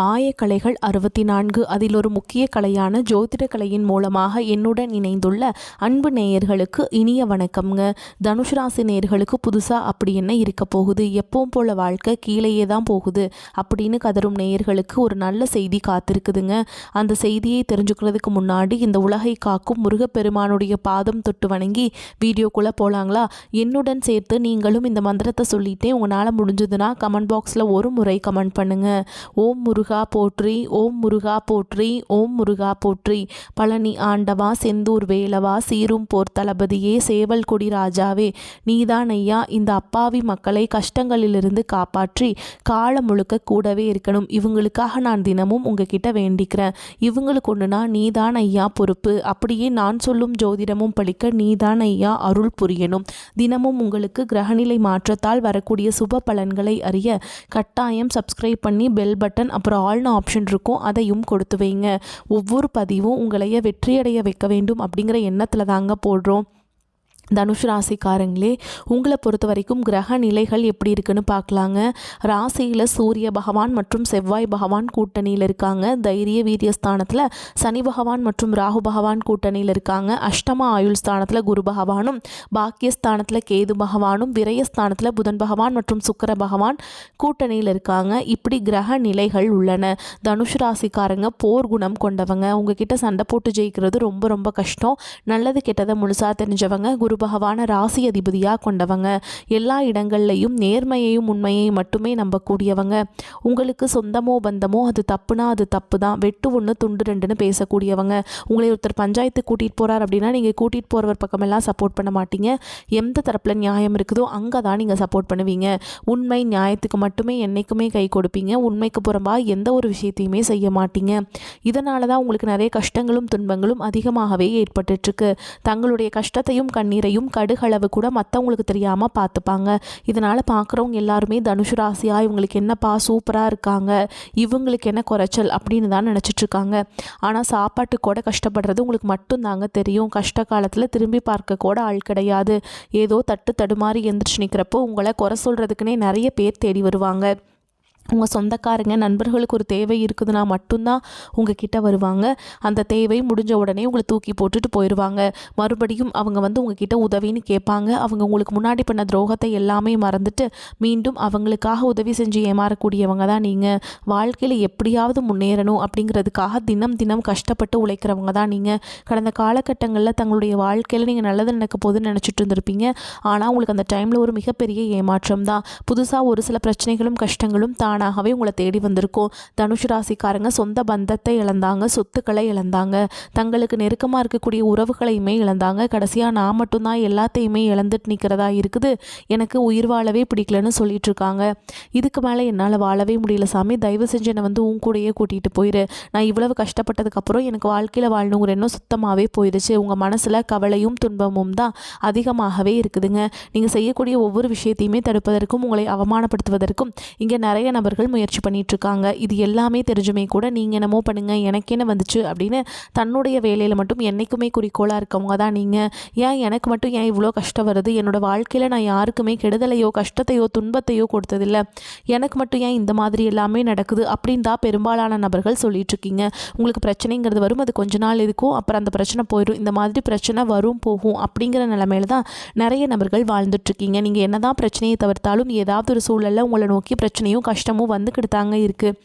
ஆயக்கலைகள் 64 அதில் ஒரு முக்கிய கலையான ஜோதிட கலையின் மூலமாக என்னுடன் இணைந்துள்ள அன்பு நேயர்களுக்கு இனிய வணக்கம்ங்க. தனுஷ் ராசி நேயர்களுக்கு புதுசாக அப்படி என்ன இருக்க போகுது, எப்பவும் போல வாழ்க்கை கீழேயே தான் போகுது அப்படின்னு கதரும் நேயர்களுக்கு ஒரு நல்ல செய்தி காத்திருக்குதுங்க. அந்த செய்தியை தெரிஞ்சுக்கிறதுக்கு முன்னாடி இந்த உலகை காக்கும் முருகப்பெருமானுடைய பாதம் தொட்டு வணங்கி வீடியோக்குள்ளே போகலாங்களா? என்னுடன் சேர்த்து நீங்களும் இந்த மந்திரத்தை சொல்லிட்டே உங்களால் முடிஞ்சதுன்னா கமெண்ட் பாக்ஸில் ஒரு முறை கமெண்ட் பண்ணுங்க. ஓம் முருகா போற்றி, ஓம் முருகா போற்றி, ஓம் முருகா போற்றி. பழனி ஆண்டவா, செந்தூர் வேலவா, சீரும் போர் தளபதியே, சேவல் கொடி ராஜாவே, நீதான் ஐயா இந்த அப்பாவி மக்களை கஷ்டங்களிலிருந்து காப்பாற்றி காலம் முழுக்க கூடவே இருக்கணும். இவங்களுக்காக நான் தினமும் உங்ககிட்ட வேண்டிக்கிறேன். இவங்களுக்கு ஒன்றுனா நீதான் ஐயா பொறுப்பு. அப்படியே நான் சொல்லும் ஜோதிடமும் பழிக்க நீதான் ஐயா அருள் புரியணும். தினமும் உங்களுக்கு கிரகநிலை மாற்றத்தால் வரக்கூடிய சுப பலன்களை அறிய கட்டாயம் சப்ஸ்கிரைப் பண்ணி பெல் பட்டன் அப்புறம் ஆல்னு ஆப்ஷன் இருக்கும், அதையும் கொடுத்து வைங்க. ஒவ்வொரு பதிவும் உங்களைய வெற்றியடைய வைக்க வேண்டும் அப்படிங்கிற எண்ணத்தில் தாங்க போடுறோம். தனுஷ் ராசிக்காரங்களே, உங்களை பொறுத்த வரைக்கும் கிரக நிலைகள் எப்படி இருக்குன்னு பார்க்கலாங்க. ராசியில் சூரிய பகவான் மற்றும் செவ்வாய் பகவான் கூட்டணியில் இருக்காங்க. தைரிய வீரியஸ்தானத்தில் சனி பகவான் மற்றும் ராகு பகவான் கூட்டணியில் இருக்காங்க. அஷ்டம ஆயுள் ஸ்தானத்தில் குரு பகவானும், பாக்கியஸ்தானத்தில் கேது பகவானும், விரயஸ்தானத்தில் புதன் பகவான் மற்றும் சுக்கிர பகவான் கூட்டணியில் இருக்காங்க. இப்படி கிரக நிலைகள் உள்ளன. தனுஷ் ராசிக்காரங்க போர் குணம் கொண்டவங்க. உங்ககிட்ட சண்டை போட்டு ஜெயிக்கிறது ரொம்ப ரொம்ப கஷ்டம். நல்லது கெட்டதை முழுசாக தெரிஞ்சவங்க. குரு பகவான ராசி அதிபதியாக கொண்டவங்க. எல்லா இடங்கள்லையும் நேர்மையையும் உண்மையையும் மட்டுமே நம்பக்கூடியவங்க. உங்களுக்கு சொந்தமோ பந்தமோ அது தப்புனா அது தப்பு தான், வெட்டு ஒன்று துண்டு ரெண்டுன்னு பேசக்கூடியவங்க. உங்களை ஒருத்தர் பஞ்சாயத்து கூட்டிகிட்டு போகிறார் அப்படின்னா நீங்கள் கூட்டிகிட்டு போகிறவர் பக்கமெல்லாம் சப்போர்ட் பண்ண மாட்டீங்க. எந்த தரப்பில் நியாயம் இருக்குதோ அங்கே தான் நீங்கள் சப்போர்ட் பண்ணுவீங்க. உண்மை நியாயத்துக்கு மட்டுமே என்றைக்குமே கை கொடுப்பீங்க. உண்மைக்கு புறம்பாக எந்த ஒரு விஷயத்தையுமே செய்ய மாட்டீங்க. இதனால தான் உங்களுக்கு நிறைய கஷ்டங்களும் துன்பங்களும் அதிகமாகவே ஏற்பட்டுருக்கு. தங்களுடைய கஷ்டத்தையும் கண்ணீரையும் கடுகளவு கூட மற்றவங்களுக்கு தெரியாமல் பார்த்துப்பாங்க. இதனால் பார்க்குறவங்க எல்லாருமே தனுஷ் ராசியா இவங்களுக்கு என்னப்பா சூப்பராக இருக்காங்க, இவங்களுக்கு என்ன குறைச்சல் அப்படின்னு தான் நினச்சிட்ருக்காங்க. ஆனால் சாப்பாட்டு கூட கஷ்டப்படுறது உங்களுக்கு மட்டும்தாங்க தெரியும். கஷ்ட காலத்தில் திரும்பி பார்க்க கூட ஆள் கிடையாது. ஏதோ தட்டு தடுமாறி எந்திரிச்சு நிற்கிறப்போ உங்களை குறை சொல்கிறதுக்குனே நிறைய பேர் தேடி வருவாங்க. உங்கள் சொந்தக்காரங்க நண்பர்களுக்கு ஒரு தேவை இருக்குதுன்னா மட்டும்தான் உங்ககிட்ட வருவாங்க. அந்த தேவை முடிஞ்ச உடனே உங்களை தூக்கி போட்டுட்டு போயிடுவாங்க. மறுபடியும் அவங்க உங்ககிட்ட உதவின்னு கேட்பாங்க. அவங்க உங்களுக்கு முன்னாடி பண்ண துரோகத்தை எல்லாமே மறந்துட்டு மீண்டும் அவங்களுக்காக உதவி செஞ்சு ஏமாறக்கூடியவங்க தான் நீங்கள். வாழ்க்கையில் எப்படியாவது முன்னேறணும் அப்படிங்கிறதுக்காக தினம் தினம் கஷ்டப்பட்டு உழைக்கிறவங்க தான் நீங்கள். கடந்த காலகட்டங்களில் தங்களுடைய வாழ்க்கையில் நீங்கள் நல்லது நடக்க போதுன்னு நினச்சிட்டு இருந்திருப்பீங்க. ஆனால் உங்களுக்கு அந்த டைமில் ஒரு மிகப்பெரிய ஏமாற்றம் தான். புதுசாக ஒரு சில பிரச்சனைகளும் கஷ்டங்களும் தானாகவே உங்களை தேடி வந்திருக்கும். தனுஷ் ராசிக்காரங்க சொந்த பந்தத்தை இழந்தாங்க, சொத்துக்களை இழந்தாங்க, தங்களுக்கு நெருக்கமாக இருக்கக்கூடிய உறவுகளையுமே இழந்தாங்க. கடைசியாக நான் மட்டும்தான் எல்லாத்தையுமே இழந்துட்டு நிற்கிறதா இருக்குது, எனக்கு உயிர் வாழவே பிடிக்கலன்னு சொல்லிட்டு இருக்காங்க. இதுக்கு மேலே என்னால் வாழவே முடியல சாமி, தயவு செஞ்சு என்னை உன் கூடயே கூட்டிகிட்டு போயிரு. நான் இவ்வளவு கஷ்டப்பட்டதுக்கப்புறம் எனக்கு வாழ்க்கையில் வாழணுங்கிற எண்ணம் சுத்தமாகவே போயிடுச்சு. உங்கள் மனசில் கவலையும் துன்பமும் தான் அதிகமாகவே இருக்குதுங்க. நீங்கள் செய்யக்கூடிய ஒவ்வொரு விஷயத்தையுமே தடுப்பதற்கும் உங்களை அவமானப்படுத்துவதற்கும் இங்கே நிறைய நபர்கள் முயற்சி பண்ணிட்டு இருக்காங்க. இது எல்லாமே தெரிஞ்சுமே கூட நீங்கள் என்னமோ பண்ணுங்க எனக்கு என்ன வந்துச்சு அப்படின்னு தன்னுடைய வேலையில் மட்டும் என்றைக்குமே குறிக்கோளாக இருக்கவங்க தான் நீங்கள். ஏன் எனக்கு மட்டும் ஏன் இவ்வளோ கஷ்டம் வருது, என்னோட வாழ்க்கையில் நான் யாருக்குமே கெடுதலையோ கஷ்டத்தையோ துன்பத்தையோ கொடுத்ததில்லை, எனக்கு மட்டும் ஏன் இந்த மாதிரி எல்லாமே நடக்குது அப்படின்னு தான் பெரும்பாலான நபர்கள் சொல்லிட்டு இருக்கீங்க. உங்களுக்கு பிரச்சனைங்கிறது வரும், அது கொஞ்ச நாள் இருக்கும், அப்புறம் அந்த பிரச்சனை போயிடும். இந்த மாதிரி பிரச்சனை வரும் போகும் அப்படிங்கிற நிலைமையில தான் நிறைய நபர்கள் வாழ்ந்துட்டுருக்கீங்க. நீங்கள் என்ன தான் பிரச்சனையை தவிர்த்தாலும் ஏதாவது ஒரு சூழலில் உங்களை நோக்கி பிரச்சனையும் கஷ்டமும் வந்துக்கிட்டு தாங்க இருக்குது.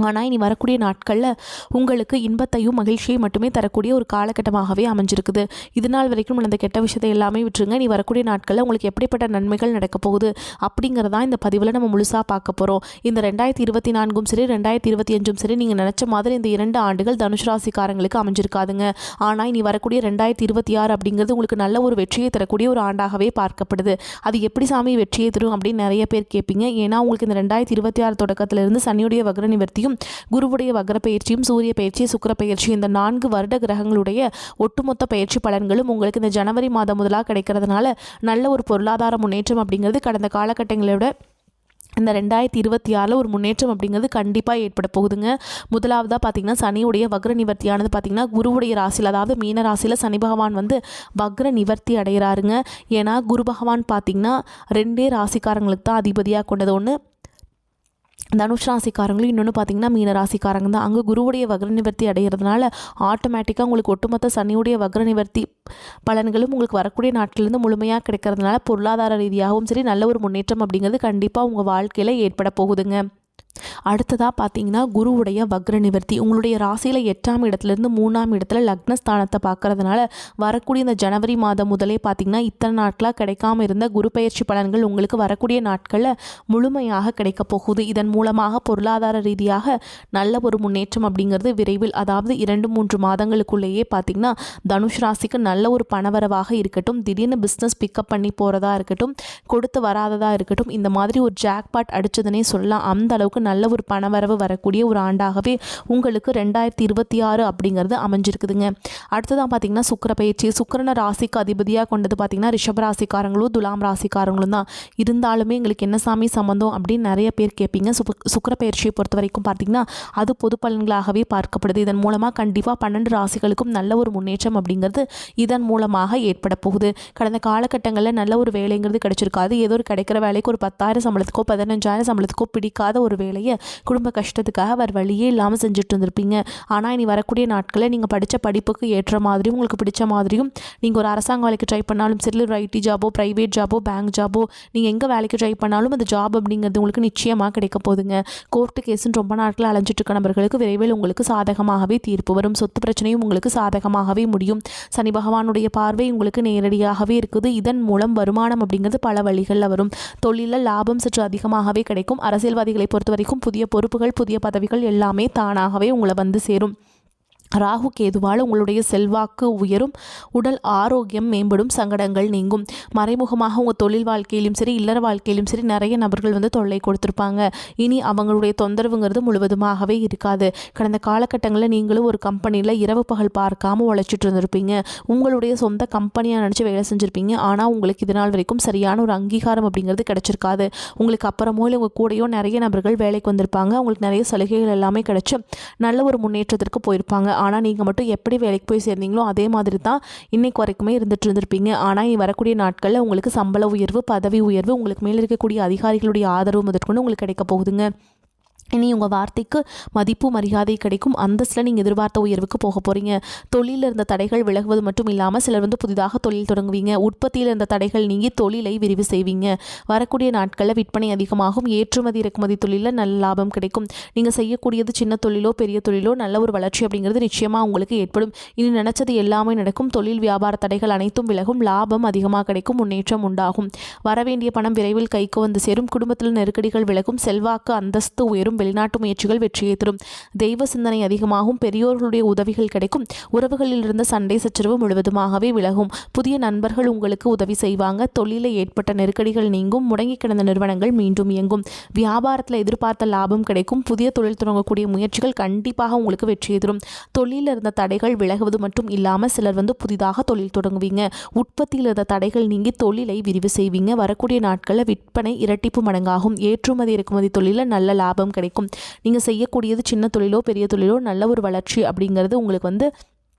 ஆனால் இனி வரக்கூடிய நாட்களில் உங்களுக்கு இன்பத்தையும் மகிழ்ச்சியை மட்டுமே தரக்கூடிய ஒரு காலகட்டமாகவே அமைஞ்சிருக்குது. இது நாள் வரைக்கும் அந்த கெட்ட விஷயத்தை எல்லாமே விட்டுருங்க. நீ வரக்கூடிய நாட்களில் உங்களுக்கு எப்படிப்பட்ட நன்மைகள் நடக்க போகுது அப்படிங்கிறதான் இந்த பதிவில் நம்ம முழுசாக பார்க்க போகிறோம். இந்த 2024 சரி 2025 சரி நீங்கள் நினச்ச மாதிரி இந்த 2 ஆண்டுகள் தனுஷ் ராசிக்காரங்களுக்கு அமைஞ்சிருக்காதுங்க. ஆனால் இனி வரக்கூடிய 2026 அப்படிங்கிறது உங்களுக்கு நல்ல ஒரு வெற்றியை தரக்கூடிய ஒரு ஆண்டாகவே பார்க்கப்படுது. அது எப்படி சாமி வெற்றியை தரும் அப்படின்னு நிறைய பேர் கேட்பீங்க. ஏன்னா உங்களுக்கு இந்த 2026 தொடக்கத்திலிருந்து சனியுடைய வக்ர நிவர்த்தியும் குருவுடைய வக்ர பயிற்சியும் சூரிய பயிற்சி சுக்கிர பயிற்சி இந்த 4 வருட கிரகங்களுடைய ஒட்டுமொத்த பயிற்சி பலன்களும் உங்களுக்கு இந்த ஜனவரி மாதம் முதலாக கிடைக்கிறதுனால நல்ல ஒரு பொருளாதார முன்னேற்றம் அப்படிங்கிறது கடந்த காலகட்டங்களோட இந்த 2026 ஒரு முன்னேற்றம் அப்படிங்கிறது கண்டிப்பாக ஏற்பட போகுதுங்க. முதலாவதாக பார்த்திங்கன்னா சனியுடைய வக்ர நிவர்த்தியானது பார்த்திங்கன்னா குருவுடைய ராசியில், அதாவது மீன ராசியில் சனி பகவான் வக்ர நிவர்த்தி அடைகிறாருங்க. ஏன்னா குரு பகவான் பார்த்திங்கன்னா 2 ராசிக்காரங்களுக்கு தான் அதிபதியாக கொண்டது. ஒன்று தனுஷ் ராசிக்காரங்களும் இன்னொன்று பார்த்தீங்கன்னா மீன ராசிக்காரங்க தான். அங்கே குருவுடைய வக்ர நிவர்த்தி அடைகிறதுனால ஆட்டோமேட்டிக்காக உங்களுக்கு ஒட்டுமொத்த சனியுடைய வக்ர நிவர்த்தி பலன்களும் உங்களுக்கு வரக்கூடிய நாட்களிலிருந்து முழுமையாக கிடைக்கிறதுனால பொருளாதார ரீதியாகவும் சரி நல்ல ஒரு முன்னேற்றம் அப்படிங்கிறது கண்டிப்பாக உங்கள் வாழ்க்கையில் ஏற்பட போகுதுங்க. அடுத்ததாக பார்த்தீங்கன்னா குருவுடைய வக்ர நிவர்த்தி உங்களுடைய ராசியில் 8ஆம் இடத்துலேருந்து 3ஆம் இடத்துல லக்னஸ்தானத்தை பார்க்கறதுனால வரக்கூடிய இந்த ஜனவரி மாதம் முதலே பார்த்தீங்கன்னா இத்தனை நாட்களாக கிடைக்காம இருந்த குரு பயிற்சி பலன்கள் உங்களுக்கு வரக்கூடிய நாட்களில் முழுமையாக கிடைக்க போகுது. இதன் மூலமாக பொருளாதார ரீதியாக நல்ல ஒரு முன்னேற்றம் அப்படிங்கிறது விரைவில், அதாவது 2-3 மாதங்களுக்குள்ளேயே பார்த்தீங்கன்னா தனுஷ் ராசிக்கு நல்ல ஒரு பணவரவாக இருக்கட்டும், திடீர்னு பிஸ்னஸ் பிக்கப் பண்ணி போகிறதா இருக்கட்டும், கொடுத்து வராததாக இருக்கட்டும், இந்த மாதிரி ஒரு ஜாக்பாட் அடிச்சதுன்னே சொல்லலாம். அந்த அளவுக்கு நல்ல ஒரு பணவரவு வரக்கூடிய ஒரு ஆண்டாகவே உங்களுக்கு 2026 அப்படிங்கிறது அமைஞ்சிருக்குதுங்க. அடுத்ததான் பார்த்தீங்கன்னா சுக்கிர பயிற்சி. சுக்கிரனை ராசிக்கு அதிபதியாக கொண்டது பார்த்தீங்கன்னா ரிஷப ராசிக்காரங்களும் துலாம் ராசிக்காரங்களும் தான். இருந்தாலுமே எங்களுக்கு என்ன சாமி சம்பந்தம் அப்படின்னு நிறைய பேர் கேட்பீங்க. சுக்கிர பயிற்சியை பொறுத்த வரைக்கும் பார்த்தீங்கன்னா அது பொது பலன்களாகவே பார்க்கப்படுது. இதன் மூலமாக கண்டிப்பாக 12 ராசிகளுக்கும் நல்ல ஒரு முன்னேற்றம் அப்படிங்கிறது இதன் மூலமாக ஏற்பட போகுது. கடந்த காலகட்டங்களில் நல்ல ஒரு வேலைங்கிறது கிடைச்சிருக்காது. ஏதோ ஒரு கிடைக்கிற வேலைக்கு ஒரு 10,000 சம்பளத்துக்கோ 15,000 சம்பளத்துக்கோ பிடிக்காத ஒரு வேலையை குடும்ப கஷ்டத்துக்காக வேறு வழியே இல்லாமல் செஞ்சுட்டு இருந்திருப்பீங்க. ஆனால் இனி வரக்கூடிய நாட்களில் நீங்கள் படித்த படிப்புக்கு ஏற்ற மாதிரியும் உங்களுக்கு பிடிச்ச மாதிரியும் நீங்கள் ஒரு அரசாங்க வேலைக்கு ட்ரை பண்ணாலும் சரி, ஒரு ஐடி ஜாபோ, ப்ரைவேட் ஜாபோ, பேங்க் ஜாபோ, நீங்கள் எங்கே வேலைக்கு ட்ரை பண்ணாலும் அந்த ஜாப் அப்படிங்கிறது உங்களுக்கு நிச்சயமாக கிடைக்க போகுதுங்க. கோர்ட்டு கேஸுன்னு ரொம்ப நாட்கள் அலைஞ்சிட்டு இருக்க நபர்களுக்கு விரைவில் உங்களுக்கு சாதகமாகவே தீர்ப்பு வரும். சொத்து பிரச்சனையும் உங்களுக்கு சாதகமாகவே முடியும். சனி பகவானுடைய பார்வை உங்களுக்கு நேரடியாகவே இருக்குது. இதன் மூலம் வருமானம் அப்படிங்கிறது பல வழிகளில் வரும். தொழிலில் லாபம் சற்று அதிகமாகவே கிடைக்கும். அரசியல்வாதிகளை பொறுத்த வரைக்கும் புதிய பொறுப்புகள், புதிய பதவிகள் எல்லாமே தானாகவே உங்களை வந்து சேரும். ராகு கேதுவால் உங்களுடைய செல்வாக்கு உயரும், உடல் ஆரோக்கியம் மேம்படும், சங்கடங்கள் நீங்கும். மறைமுகமாக உங்கள் தொழில் வாழ்க்கையிலும் சரி இல்லற வாழ்க்கையிலும் சரி நிறைய நபர்கள் வந்து தொல்லை கொடுத்துருப்பாங்க. இனி அவங்களுடைய தொந்தரவுங்கிறது முழுவதுமாகவே இருக்காது. கடந்த காலகட்டங்களில் நீங்களும் ஒரு கம்பெனியில் இரவு பகல் பார்க்காம உழைச்சிட்டு இருந்திருப்பீங்க. உங்களுடைய சொந்த கம்பெனியாக நினச்சி வேலை செஞ்சுருப்பீங்க. ஆனால் உங்களுக்கு இது நாள் வரைக்கும் சரியான ஒரு அங்கீகாரம் அப்படிங்கிறது கிடைச்சிருக்காது. உங்களுக்கு அப்புறமோ இல்லை உங்கள் கூடயோ நிறைய நபர்கள் வேலைக்கு வந்திருப்பாங்க. உங்களுக்கு நிறைய சலுகைகள் எல்லாமே கிடைச்சி நல்ல ஒரு முன்னேற்றத்திற்கு போயிருப்பாங்க. ஆனால் நீங்கள் மட்டும் எப்படி வேலைக்கு போய் சேர்ந்தீங்களோ அதே மாதிரி தான் இன்னைக்கு வரைக்குமே இருந்துட்டு இருந்திருப்பீங்க. ஆனால் வரக்கூடிய நாட்களில் உங்களுக்கு சம்பள உயர்வு, பதவி உயர்வு, உங்களுக்கு மேலே இருக்கக்கூடிய அதிகாரிகளுடைய ஆதரவு முதற்கொண்டு உங்களுக்கு கிடைக்க போகுதுங்க. இனி உங்கள் வார்த்தைக்கு மதிப்பு மரியாதை கிடைக்கும். அந்தஸ்தில் நீங்கள் எதிர்பார்த்த உயர்வுக்கு போக போகிறீங்க. தொழிலில் இருந்த தடைகள் விலகுவது மட்டும் இல்லாமல் சிலர் வந்து புதிதாக தொழில் தொடங்குவீங்க. உற்பத்தியில் இருந்த தடைகள் நீங்கி தொழிலை விரிவு செய்வீங்க. வரக்கூடிய நாட்களில் விற்பனை அதிகமாகும். ஏற்றுமதி இறக்குமதி தொழிலில் நல்ல லாபம் கிடைக்கும். நீங்கள் செய்யக்கூடியது சின்ன தொழிலோ பெரிய தொழிலோ நல்ல ஒரு வளர்ச்சி அப்படிங்கிறது நிச்சயமாக உங்களுக்கு ஏற்படும். இனி நினச்சது எல்லாமே நடக்கும். தொழில் வியாபார தடைகள் அனைத்தும் விலகும். லாபம் அதிகமாக கிடைக்கும். முன்னேற்றம் உண்டாகும். வரவேண்டிய பணம் விரைவில் கைக்கு வந்து சேரும். குடும்பத்தில் நெருக்கடிகள் விலகும். செல்வாக்கு அந்தஸ்து உயரும். வெளிநாட்டு முயற்சிகள் வெற்றியை தரும். தெய்வ சிந்தனை அதிகமாகும். பெரியோர்களுடைய உதவிகள் கிடைக்கும். உறவுகளில் இருந்த சண்டை சச்சரவு முழுவதுமாகவே விலகும். புதிய நண்பர்கள் உங்களுக்கு உதவி செய்வாங்க. தொழிலில் ஏற்பட்ட நெருக்கடிகள் நீங்கும். முடங்கி கிடந்த நிறுவனங்கள் மீண்டும் இயங்கும். வியாபாரத்தில் எதிர்பார்த்த லாபம் கிடைக்கும். புதிய தொழில் தொடங்கக்கூடிய முயற்சிகள் கண்டிப்பாக உங்களுக்கு வெற்றியை தரும். தொழிலில் இருந்த தடைகள் விலகுவது மட்டும் இல்லாமல் சிலர் வந்து புதிதாக தொழில் தொடங்குவீங்க. உற்பத்தியில் இருந்த தடைகள் நீங்கி தொழிலை விரிவு செய்வீங்க. வரக்கூடிய நாட்களில் விற்பனை இரட்டிப்பு மடங்காகும். ஏற்றுமதி இறக்குமதி தொழிலில் நல்ல லாபம் கிடைக்கும். நீங்கள் செய்யக்கூடியது சின்ன தொழிலோ பெரிய தொழிலோ நல்ல ஒரு வளர்ச்சி அப்படிங்கிறது உங்களுக்கு வந்து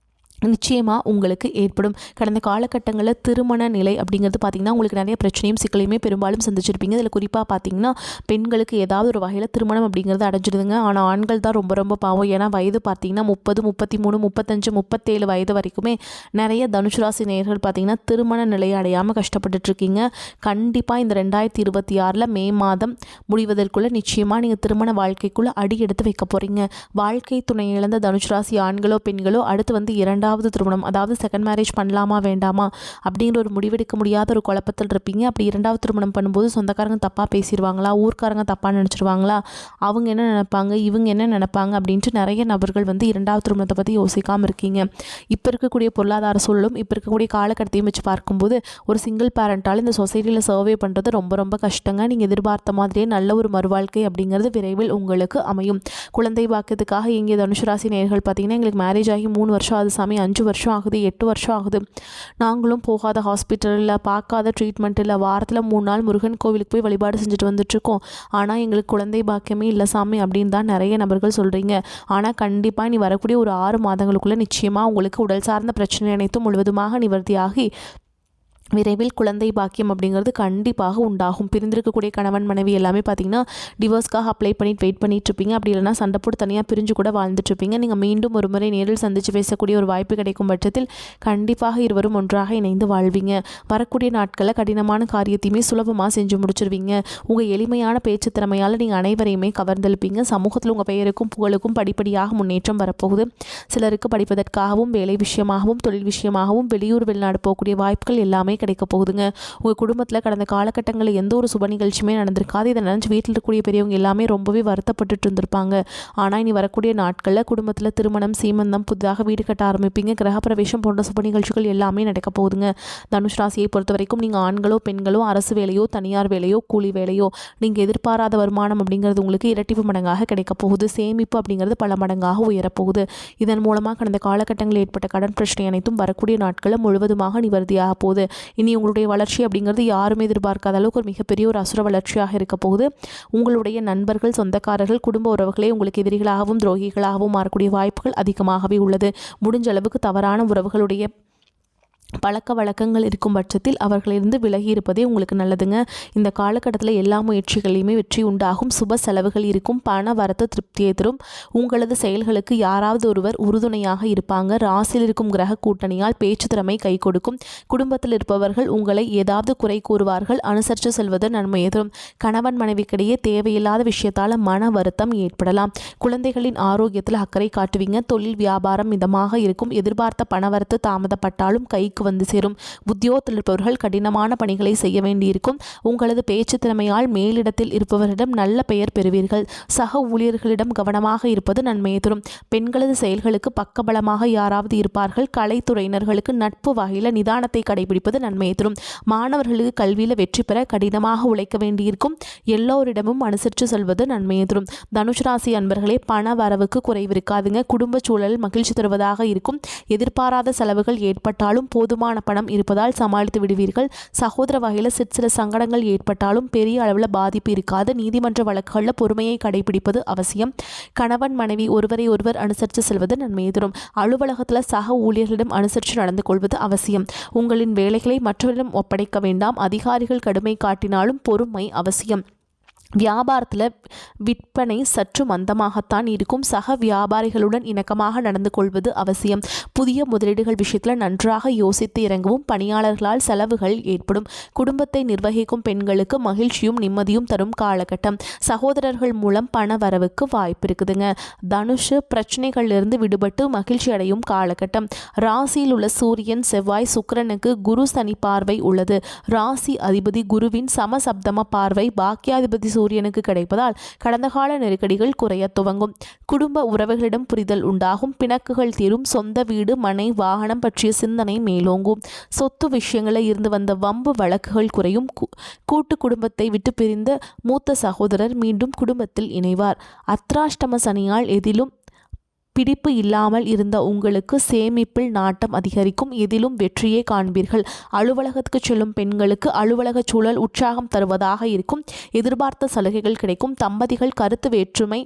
நிச்சயமாக உங்களுக்கு ஏற்படும். கடந்த காலகட்டங்களில் திருமண நிலை அப்படிங்கிறது பார்த்திங்கன்னா உங்களுக்கு நிறைய பிரச்சனையும் சிக்கலையுமே பெரும்பாலும் சந்திச்சிருப்பீங்க. இதில் குறிப்பாக பார்த்திங்கன்னா பெண்களுக்கு ஏதாவது ஒரு வகையில் திருமணம் அப்படிங்கிறது அடைஞ்சிடுதுங்க. ஆனால் ஆண்கள் தான் ரொம்ப ரொம்ப பாவம். ஏன்னா வயது பார்த்திங்கன்னா 30, 33, 35, 37 வயது வரைக்குமே நிறைய தனுசு ராசி நேயர்கள் பார்த்திங்கன்னா திருமண நிலையை அடையாமல் கஷ்டப்பட்டுட்ருக்கீங்க. கண்டிப்பாக இந்த 2026 மே மாதம் முடிவதற்குள்ளே நிச்சயமாக நீங்கள் திருமண வாழ்க்கைக்குள்ளே அடி எடுத்து வைக்க போகிறீங்க. வாழ்க்கை துணை இழந்த தனுசு ராசி ஆண்களோ பெண்களோ அடுத்து வந்து இரண்டாவது திருமணம், அதாவது செகண்ட் மேரேஜ் பண்ணலாமா வேண்டாமா அப்படிங்கிற ஒரு முடிவெடுக்க முடியாத ஒரு குழப்பத்தில் இருப்பீங்க. அப்படி இரண்டாவது திருமணம் பண்ணும்போது சொந்தக்காரங்க தப்பாக பேசிடுவாங்களா, ஊர்க்காரங்க தப்பாக நினச்சிருவாங்களா, அவங்க என்ன நினைப்பாங்க, இவங்க என்ன நினைப்பாங்க அப்படின்ட்டு நிறைய நபர்கள் வந்து இரண்டாவது திருமணத்தை பற்றி யோசிக்காமல் இருக்கீங்க. இப்போ இருக்கக்கூடிய பொருளாதார சூழலும் இப்போ இருக்கக்கூடிய காலகட்டத்தையும் வச்சு பார்க்கும்போது ஒரு சிங்கிள் பேரண்டால் இந்த சொசைட்டியில் சர்வே பண்ணுறது ரொம்ப ரொம்ப கஷ்டங்க. நீங்கள் எதிர்பார்த்த மாதிரியே நல்ல ஒரு மறுவாழ்க்கை அப்படிங்கிறது விரைவில் உங்களுக்கு அமையும். குழந்தை பாக்கியத்துக்காக இங்கே தனுசு ராசி நேயர்கள் பார்த்தீங்கன்னா எங்களுக்கு மேரேஜ் ஆகி 3 வருஷம் ஆகுது சாமி, 5 வருஷம் ஆகுது, 8 வருஷம் ஆகுது, நாங்களும் போகாத ஹாஸ்பிட்டலில் பார்க்காத ட்ரீட்மெண்ட் இல்லை, வாரத்தில் 3 நாள் முருகன் கோவிலுக்கு போய் வழிபாடு செஞ்சுட்டு வந்துட்டுருக்கோம், ஆனால் எங்களுக்கு குழந்தை பாக்கியமே இல்லை சாமி அப்படின்னு தான் நிறைய நபர்கள் சொல்கிறீங்க. ஆனால் கண்டிப்பாக நீ வரக்கூடிய ஒரு 6 மாதங்களுக்குள்ளே நிச்சயமாக உங்களுக்கு உடல் சார்ந்த பிரச்சனை அனைத்தும் முழுவதுமாக நிவர்த்தியாகி விரைவில் குழந்தை பாக்கியம் அப்படிங்கிறது கண்டிப்பாக உண்டாகும். பிரிந்திருக்கக்கூடிய கணவன் மனைவி எல்லாமே பார்த்தீங்கன்னா டிவோர்ஸ்க்காக அப்ளை பண்ணிட்டு வெயிட் பண்ணிட்டு இருப்பீங்க. அப்படி இல்லைனா சண்டை போட்டு தனியாக பிரிஞ்சு கூட வாழ்ந்துட்டு இருப்பீங்க. நீங்கள் மீண்டும் ஒரு முறை நேரில் சந்தித்து பேசக்கூடிய ஒரு வாய்ப்பு கிடைக்கும் பட்சத்தில் கண்டிப்பாக இருவரும் ஒன்றாக இணைந்து வாழ்வீங்க. வரக்கூடிய நாட்களில் கடினமான காரியத்தையுமே சுலபமாக செஞ்சு முடிச்சிருவீங்க. உங்கள் எளிமையான பேச்சு திறமையால் நீங்கள் அனைவரையுமே கவர்ந்தெழுப்பீங்க. சமூகத்தில் உங்கள் பெயருக்கும் புகழுக்கும் படிப்படியாக முன்னேற்றம் வரப்போகுது. சிலருக்கு படிப்பதற்காகவும் வேலை விஷயமாகவும் தொழில் விஷயமாகவும் வெளியூர் வெளிநாடு போகக்கூடிய வாய்ப்புகள் எல்லாமே கிடைக்க போகுதுங்க. உங்கள் குடும்பத்தில் கடந்த காலகட்டங்களில் எந்த ஒரு சுப நிகழ்ச்சியுமே நடந்திருக்காது. இதை நினச்சி வீட்டில் இருக்கக்கூடிய பெரியவங்க எல்லாமே ரொம்பவே வருத்தப்பட்டுட்டு இருந்திருப்பாங்க. ஆனால் இனி வரக்கூடிய நாட்களில் குடும்பத்தில் திருமணம், சீமந்தம், புதிதாக வீடு கட்ட ஆரம்பிப்பீங்க. கிரகப்பிரவேசம் போன்ற சுப நிகழ்ச்சிகள் எல்லாமே நடக்க போகுதுங்க. தனுஷ் ராசியை பொறுத்த வரைக்கும் நீங்கள் ஆண்களோ பெண்களோ அரசு வேலையோ தனியார் வேலையோ கூலி வேலையோ நீங்கள் எதிர்பாராத வருமானம் அப்படிங்கிறது உங்களுக்கு இரட்டிப்பு மடங்காக கிடைக்க போகுது. சேமிப்பு அப்படிங்கிறது பல மடங்காக உயரப்போகுது. இதன் மூலமாக கடந்த காலகட்டங்களில் ஏற்பட்ட கடன் பிரச்சனை அனைத்தும் வரக்கூடிய நாட்களில் முழுவதுமாக நிவர்த்தியாக போகுது. இனி உங்களுடைய வளர்ச்சி அப்படிங்கிறது யாருமே எதிர்பார்க்காத அளவுக்கு ஒரு மிகப்பெரிய ஒரு அசுர வளர்ச்சியாக இருக்க போகுது. உங்களுடைய நண்பர்கள், சொந்தக்காரர்கள், குடும்ப உறவுகளே உங்களுக்கு எதிரிகளாகவும் துரோகிகளாகவும் மாறக்கூடிய வாய்ப்புகள் அதிகமாகவே உள்ளது. முடிஞ்ச அளவுக்கு தவறான உறவுகளுடைய பழக்க வழக்கங்கள் இருக்கும் பட்சத்தில் அவர்களிருந்து விலகி இருப்பதே உங்களுக்கு நல்லதுங்க. இந்த காலகட்டத்தில் எல்லா முயற்சிகளையுமே வெற்றி உண்டாகும். சுப செலவுகள் இருக்கும். பண வரத்து திருப்தியை தரும். உங்களது செயல்களுக்கு யாராவது ஒருவர் உறுதுணையாக இருப்பாங்க. ராசியில் இருக்கும் கிரக கூட்டணியால் பேச்சு திறமை கை கொடுக்கும். குடும்பத்தில் இருப்பவர்கள் உங்களை ஏதாவது குறை கூறுவார்கள். அனுசரித்து செல்வது நன்மையை தரும். கணவன் மனைவிக்கிடையே தேவையில்லாத விஷயத்தால் மன வருத்தம் ஏற்படலாம். குழந்தைகளின் ஆரோக்கியத்தில் அக்கறை காட்டுவீங்க. தொழில் வியாபாரம் மிதமாக இருக்கும். எதிர்பார்த்த பணவரத்து தாமதப்பட்டாலும் கை வந்து சேரும். உத்தியோகத்தில் இருப்பவர்கள் கடினமான பணிகளை செய்ய வேண்டியிருக்கும். உங்களது பேச்சு திறமையால் மேலிடத்தில் இருப்பவரிடம் நல்ல பெயர் பெறுவீர்கள். சக ஊழியர்களிடம் கவனமாக இருப்பது நன்மையை தரும். பெண்களது செயல்களுக்கு பக்கபலமாக யாராவது இருப்பார்கள். கலைத்துறையினர்களுக்கு நட்பு வகையில் நிதானத்தை கடைபிடிப்பது நன்மையை தரும். மாணவர்களுக்கு கல்வியில் வெற்றி பெற கடினமாக உழைக்க வேண்டியிருக்கும். எல்லோரிடமும் அனுசரித்து செல்வது நன்மையை தரும். தனுஷ் ராசி அன்பர்களே, பண வரவுக்கு குறைவிருக்காதுங்க. குடும்ப சூழல் மகிழ்ச்சி தருவதாக இருக்கும். எதிர்பாராத செலவுகள் ஏற்பட்டாலும் போதுமான பணம் இருப்பதால் சமாளித்து விடுவீர்கள். சகோதர வகையில் சிற்சில சங்கடங்கள் ஏற்பட்டாலும் பெரிய அளவில் பாதிப்பு இருக்காது. நீதிமன்ற வழக்குகளில் பொறுமையை கடைபிடிப்பது அவசியம். கணவன் மனைவி ஒருவரை ஒருவர் அனுசரித்து செல்வது நன்மையை தரும். அலுவலகத்தில் சக ஊழியர்களிடம் அனுசரித்து நடந்து கொள்வது அவசியம். உங்களின் வேலைகளை மற்றவரிடம் ஒப்படைக்க வேண்டாம். அதிகாரிகள் கடுமை காட்டினாலும் பொறுமை அவசியம். வியாபாரத்தில் விற்பனை சற்று மந்தமாகத்தான் இருக்கும். சக வியாபாரிகளுடன் இணக்கமாக நடந்து கொள்வது அவசியம். புதிய முதலீடுகள் விஷயத்தில் நன்றாக யோசித்து இறங்கவும். பணியாளர்களால் செலவுகள் ஏற்படும். குடும்பத்தை நிர்வகிக்கும் பெண்களுக்கு மகிழ்ச்சியும் நிம்மதியும் தரும் காலகட்டம். சகோதரர்கள் மூலம் பண வரவுக்கு வாய்ப்பு இருக்குதுங்க. தனுஷு பிரச்சனைகளிலிருந்து விடுபட்டு மகிழ்ச்சி அடையும் காலகட்டம். ராசியில் உள்ள சூரியன், செவ்வாய், சுக்கிரனுக்கு குரு சனி பார்வை உள்ளது. ராசி அதிபதி குருவின் சமசப்தம பார்வை பாக்கியாதிபதி சூரியனுக்கு கிடைப்பதால் கடந்த கால நெருக்கடிகள் குறைய துவங்கும். குடும்ப உறவுகளிடம் புரிதல் உண்டாகும். பிணக்குகள் தீரும். சொந்த வீடு, மனை, வாகனம் பற்றிய சிந்தனை மேலோங்கும். சொத்து விஷயங்களில் இருந்து வந்த வம்பு வழக்குகள் குறையும். கூட்டு குடும்பத்தை விட்டு பிரிந்த மூத்த சகோதரர் மீண்டும் குடும்பத்தில் இணைவார். அத்ராஷ்டம சனியால் எதிலும் பிடிப்பு இல்லாமல் இருந்த உங்களுக்கு சேமிப்பில் நாட்டம் அதிகரிக்கும். எதிலும் வெற்றியை காண்பீர்கள். அலுவலகத்துக்கு செல்லும் பெண்களுக்கு அலுவலக சூழல் உற்சாகம் தருவதாக இருக்கும். எதிர்பார்த்த சலுகைகள் கிடைக்கும். தம்பதிகள் கருத்து வேற்றுமை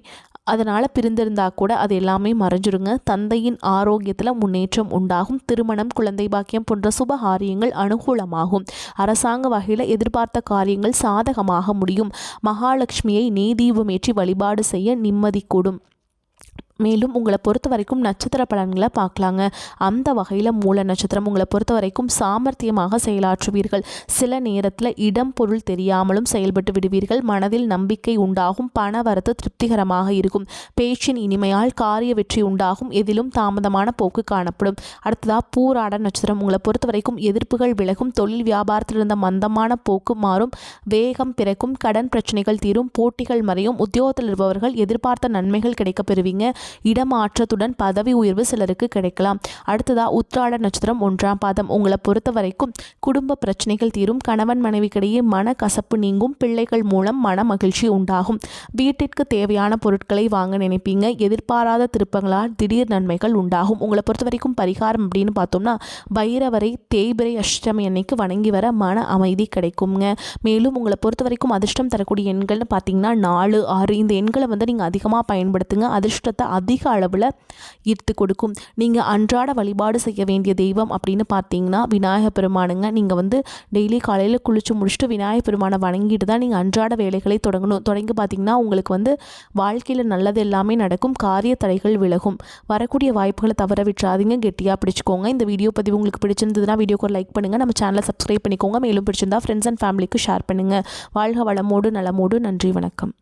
அதனால் பிரிந்திருந்தா கூட அது எல்லாமே மறைஞ்சிருங்க. தந்தையின் ஆரோக்கியத்தில் முன்னேற்றம் உண்டாகும். திருமணம், குழந்தை பாக்கியம் போன்ற சுப காரியங்கள் அனுகூலமாகும். அரசாங்க வகையில் எதிர்பார்த்த காரியங்கள் சாதகமாக முடியும். மகாலட்சுமியை நெய் தீபம் ஏற்றி வழிபாடு செய்ய நிம்மதி கூடும். மேலும் உங்களை பொறுத்த வரைக்கும் நட்சத்திர பலன்களை பார்க்கலாங்க. அந்த வகையில் மூல நட்சத்திரம் உங்களை பொறுத்த வரைக்கும் சாமர்த்தியமாக செயலாற்றுவீர்கள். சில நேரத்தில் இடம் பொருள் தெரியாமலும் செயல்பட்டு விடுவீர்கள். மனதில் நம்பிக்கை உண்டாகும். பண வரத்து திருப்திகரமாக இருக்கும். பேச்சின் இனிமையால் காரிய வெற்றி உண்டாகும். எதிலும் தாமதமான போக்கு காணப்படும். அடுத்ததாக பூராட நட்சத்திரம் உங்களை பொறுத்த வரைக்கும் எதிர்ப்புகள் விலகும். தொழில் வியாபாரத்தில் இருந்த மந்தமான போக்கு மாறும். வேகம் பிறக்கும். கடன் பிரச்சனைகள் தீரும். போட்டிகள் மறையும். உத்தியோகத்தில் இருப்பவர்கள் எதிர்பார்த்த நன்மைகள் கிடைக்க பெறுவீங்க. இடமாற்றத்துடன் பதவி உயர்வு சிலருக்கு கிடைக்கலாம். அடுத்ததா உத்திராட நட்சத்திரம் 1ஆம் பாதம் உங்களை பொறுத்த வரைக்கும் குடும்ப பிரச்சனைகள் தீரும். கணவன் மனைவிக்கிடையே மன கசப்பு நீங்கும். பிள்ளைகள் மூலம் மன மகிழ்ச்சி உண்டாகும். வீட்டிற்கு தேவையான பொருட்களை வாங்க நினைப்பீங்க. எதிர்பாராத திருப்பங்களால் திடீர் நன்மைகள் உண்டாகும். உங்களை பொறுத்த வரைக்கும் பரிகாரம் அப்படின்னு பார்த்தோம்னா பைரவரை தேய்பிரை அஷ்டமி அன்னைக்கு வணங்கி வர மன அமைதி கிடைக்குங்க. மேலும் உங்களை பொறுத்த வரைக்கும் அதிர்ஷ்டம் தரக்கூடிய எண்கள்னு பார்த்தீங்கன்னா 4, 6 இந்த எண்களை நீங்கள் அதிகமாக பயன்படுத்துங்க. அதிர்ஷ்டத்தை அதிக அளவில் ஈர்த்து கொடுக்கும். நீங்கள் அன்றாட வழிபாடு செய்ய வேண்டிய தெய்வம் அப்படின்னு பார்த்தீங்கன்னா விநாயகர் பெருமானுங்க. நீங்கள் டெய்லி காலையில் குளிச்சு முடிச்சுட்டு விநாயகர் பெருமானை வணங்கிட்டு தான் நீங்கள் அன்றாட வேலைகளை தொடங்கி பார்த்தீங்கன்னா உங்களுக்கு வாழ்க்கையில் நல்லது எல்லாமே நடக்கும். காரிய தடைகள் விலகும். வரக்கூடிய வாய்ப்புகளை தவற விட்டுறாதீங்க. கெட்டியாக பிடிச்சிக்கோங்க. இந்த வீடியோ பதிவு உங்களுக்கு பிடிச்சிருந்ததுன்னா வீடியோக்கு ஒரு லைக் பண்ணுங்கள். நம்ம சேனலை சப்ஸ்கிரைப் பண்ணிக்கோங்க. மேலும் பிடிச்சிருந்தா ஃப்ரெண்ட்ஸ் அண்ட் ஃபேமிலிக்கு ஷேர் பண்ணுங்கள். வாழ்க வளமோடு நலமோடு. நன்றி, வணக்கம்.